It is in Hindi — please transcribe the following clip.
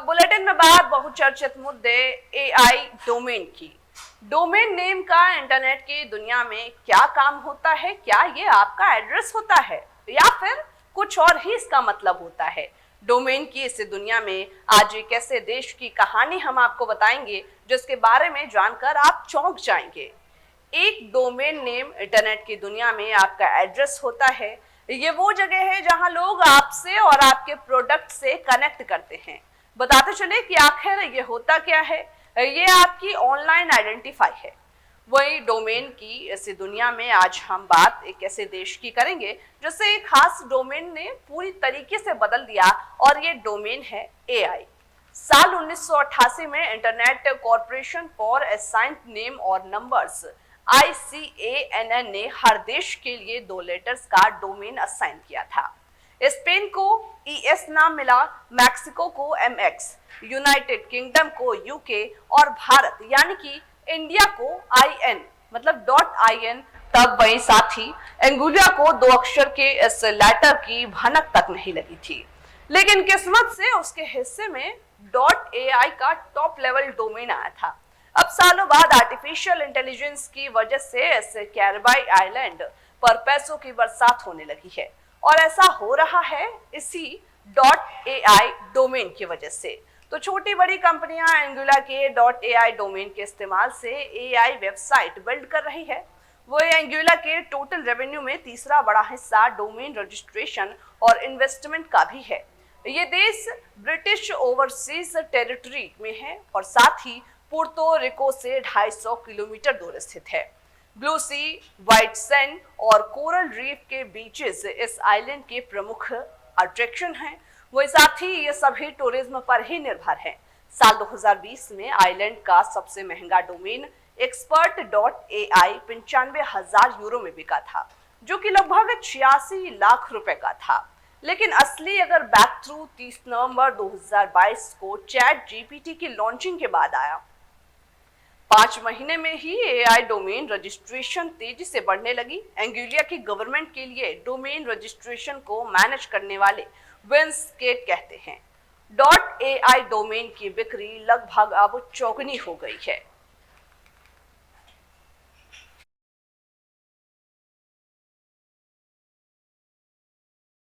बुलेटिन में बात बहुचर्चित मुद्दे एआई डोमेन की। डोमेन नेम का इंटरनेट की दुनिया में क्या काम होता है? क्या ये आपका एड्रेस होता है या फिर कुछ और ही इसका मतलब होता है? डोमेन की इस दुनिया में आज एक ऐसे देश की कहानी हम आपको बताएंगे जिसके बारे में जानकर आप चौंक जाएंगे। एक डोमेन नेम इंटरनेट की दुनिया में आपका एड्रेस होता है। ये वो जगह है जहां लोग आपसे और आपके प्रोडक्ट से कनेक्ट करते हैं। बताते चले कि आखिर ये होता क्या है। ये आपकी ऑनलाइन आइडेंटिफाई है। वही डोमेन की इस दुनिया में आज हम बात एक ऐसे देश की करेंगे जिसे एक खास डोमेन ने पूरी तरीके से बदल दिया, और ये डोमेन है एआई। साल 1988 में internet corporation for assigned name और नंबर्स ICANN ने हर देश के लिए 2 लेटर्स का डोमेन असाइन किया था। स्पेन को ES नाम मिला, मैक्सिको को MX, यूनाइटेड किंगडम को UK और भारत यानी कि इंडिया को IN मतलब .in। तब वही साथी एंगुलिया को 2 अक्षर के इस लेटर की भनक तक नहीं लगी थी, लेकिन किस्मत से उसके हिस्से में .ai का टॉप लेवल डोमेन आया था। अब सालों बाद आर्टिफिशियल इंटेलिजेंस की वजह से इस कैरिबाई आइलैंड पर पैसों की बरसात होने लगी है, और ऐसा हो रहा है इसी .ai डोमेन की वजह से। तो छोटी बड़ी कंपनियां एंगुला के .ai डोमेन के इस्तेमाल से AI वेबसाइट बिल्ड कर रही है। वो एंगुला के टोटल रेवेन्यू में तीसरा बड़ा हिस्सा डोमेन रजिस्ट्रेशन और इन्वेस्टमेंट का भी है। ये देश ब्रिटिश ओवरसीज टेरिटरी में है और साथ ही पुर्तो रिको से 250 किलोमीटर दूर स्थित है। ब्लू सी, व्हाइट सैंड और कोरल रीफ के बीचेस इस आइलैंड के प्रमुख अट्रैक्शन हैं। वही साथ ही ये सभी टूरिज्म पर ही निर्भर हैं। साल 2020 में आइलैंड का सबसे महंगा डोमेन expert.ai 95,000 यूरो में बिका था, जो कि लगभग 86 लाख रुपए का था। लेकिन असली अगर बैक थ्रू 30 नवंबर 2022 को चैट GPT की लॉन्चिंग के बाद आया। 5 महीने में ही AI डोमेन रजिस्ट्रेशन तेजी से बढ़ने लगी। एंगुलिया की गवर्नमेंट के लिए डोमेन रजिस्ट्रेशन को मैनेज करने वाले विंस केट कहते हैं, .ai डोमेन की बिक्री लगभग अब चौगुनी हो गई है।